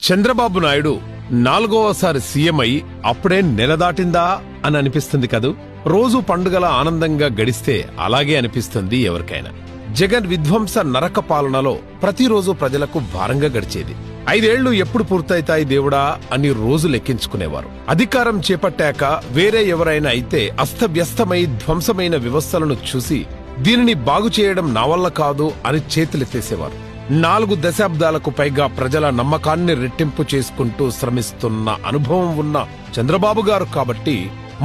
Chandrababu Naidu 4వసారి CM అయి అప్పుడే నెల దాటిందా అని అనిపిస్తుంది కదూ. రోజు పండుగల ఆనందంగా గడిస్తే అలాగే అనిపిస్తుంది ఎవరికైనా. జగన్ విధ్వంస నరక పాలనలో ప్రతిరోజు ప్రజలకు భారంగా గడిచేది. 5 ఏళ్లు ఎప్పుడు పూర్తయితాయి దేవుడా అని రోజు లెక్కించుకునేవారు. అధికారం చేపట్టాక వేరే ఎవరైనా అయితే అస్తవ్యస్తమై ధ్వంసమైన వ్యవస్థలను చూసి దీనిని బాగు చేయడం నా వల్ల కాదు అని చేతులెత్తేసేవారు. 4 దశాబ్దాలకు పైగా ప్రజల నమ్మకాన్ని రెట్టింపు చేసుకుంటూ శ్రమిస్తున్న అనుభవం ఉన్న చంద్రబాబు గారు కాబట్టి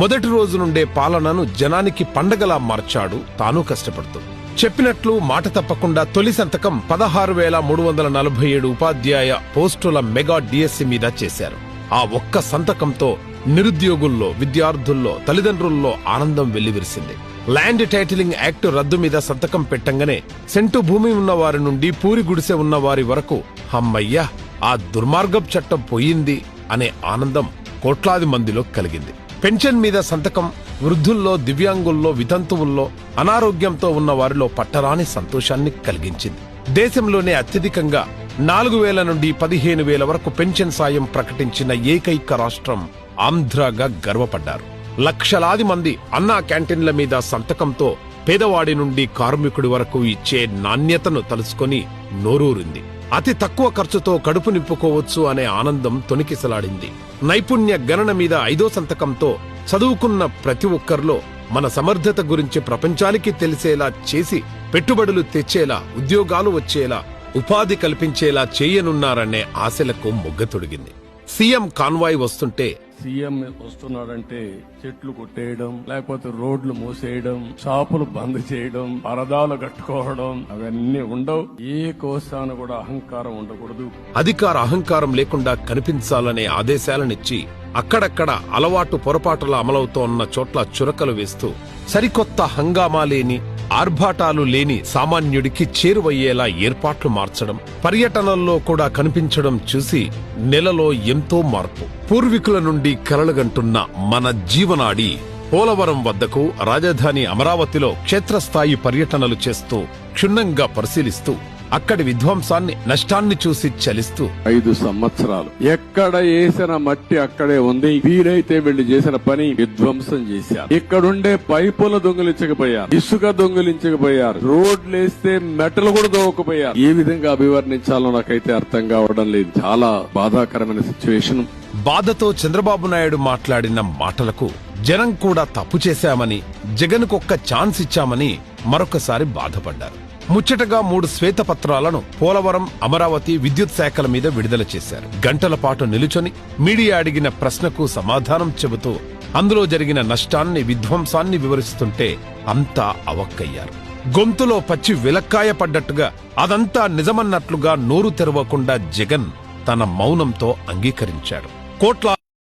మొదటి రోజు నుండే పాలనను జనానికి పండగలా మార్చాడు. తాను కష్టపడుతూ చెప్పినట్లు మాట తప్పకుండా తొలి సంతకం 16,347 ఉపాధ్యాయ పోస్టుల మెగా డిఎస్సి మీద చేశారు. ఆ ఒక్క సంతకంతో నిరుద్యోగుల్లో, విద్యార్థుల్లో, తల్లిదండ్రుల్లో ఆనందం వెల్లివిరిసింది. ల్యాండ్ టైటిలింగ్ యాక్ట్ రద్దు మీద సంతకం పెట్టంగానే సెంటు భూమి ఉన్నవారి నుండి పూరి గుడిసె ఉన్నవారి వరకు హమ్మయ్యా ఆ దుర్మార్గపు చట్టం పోయింది అనే ఆనందం కోట్లాది మందిలో కలిగింది. పెన్షన్ మీద సంతకం వృద్ధుల్లో, దివ్యాంగుల్లో, వితంతువుల్లో, అనారోగ్యంతో ఉన్న వారిలో పట్టరాని సంతోషాన్ని కలిగించింది. దేశంలోనే అత్యధికంగా 4,000 నుండి 15,000 వరకు పెన్షన్ సాయం ప్రకటించిన ఏకైక రాష్ట్రం ఆంధ్రగా గర్వపడ్డారు. లక్షలాది మంది అన్నా క్యాంటీన్ల మీద సంతకంతో పేదవాడి నుండి కార్మికుడి వరకు ఇచ్చే నాణ్యతను తలుసుకొని నోరూరింది. అతి తక్కువ ఖర్చుతో కడుపు నింపుకోవచ్చు అనే ఆనందం తొణికిసలాడింది. నైపుణ్య గణన మీద 5వ సంతకంతో చదువుకున్న ప్రతి ఒక్కరిలో మన సమర్థత గురించి ప్రపంచానికి తెలిసేలా చేసి పెట్టుబడులు తెచ్చేలా, ఉద్యోగాలు వచ్చేలా, ఉపాధి కల్పించేలా చేయనున్నారనే ఆశలకు మొగ్గ తొడిగింది. సీఎం కాన్వాయ్ వస్తుంటే సీఎం వస్తున్నాడంటే చెట్లు కొట్టేయడం, లేకపోతే రోడ్లు మూసేయడం, షాపులు బంద్ చేయడం, పరదాలు కట్టుకోవడం అవన్నీ ఉండవు. ఏ కోశాన కూడా అహంకారం ఉండకూడదు. అధికార అహంకారం లేకుండా కనిపించాలనే ఆదేశాలనిచ్చి అక్కడక్కడ అలవాటు పొరపాటుల అమలవుతోన్న చోట్ల చురకలు వేస్తూ సరికొత్త హంగామా లేని, ఆర్భాటాలు లేని సామాన్యుడికి చేరువయ్యేలా ఏర్పాట్లు మార్చడం, పర్యటనల్లో కూడా కనిపించడం చూసి నెలలో ఎంతో మార్పు. పూర్వీకుల నుండి కలలుగంటున్న మన జీవనాడి పోలవరం వద్దకు, రాజధాని అమరావతిలో క్షేత్రస్థాయి పర్యటనలు చేస్తూ క్షుణ్ణంగా పరిశీలిస్తూ అక్కడి విధ్వంసాన్ని, నష్టాన్ని చూసి చలిస్తూ 5 సంవత్సరాలు ఎక్కడ వేసిన మట్టి అక్కడే ఉంది. వీరైతే వీళ్ళు చేసిన పని విధ్వంసం చేశారు. ఇక్కడుండే పైపులు దొంగిలించకపోయారు, ఇసుక దొంగిలించకపోయారు, రోడ్లేస్తే మెటలు కూడా దొంగకపోయారు. ఏ విధంగా అభివర్ణించాలో నాకైతే అర్థం కావడం లేదు. చాలా బాధాకరమైన సిచ్యువేషన్. బాధతో చంద్రబాబు నాయుడు మాట్లాడిన మాటలకు జనం కూడా తప్పు చేశామని, జగన్కు ఒక్క ఛాన్స్ ఇచ్చామని మరొకసారి బాధపడ్డారు. ముచ్చటగా 3 శ్వేతపత్రాలను పోలవరం, అమరావతి, విద్యుత్ శాఖల మీద విడుదల చేశారు. గంటల పాటు నిలుచొని మీడియా అడిగిన ప్రశ్నకు సమాధానం చెబుతూ అందులో జరిగిన నష్టాన్ని, విధ్వంసాన్ని వివరిస్తుంటే అంతా అవక్కయ్యారు. గొంతులో పచ్చి విలక్కాయ పడ్డట్టుగా అదంతా నిజమన్నట్లుగా నోరు తెరవకుండా జగన్ తన మౌనంతో అంగీకరించాడు. కోట్ల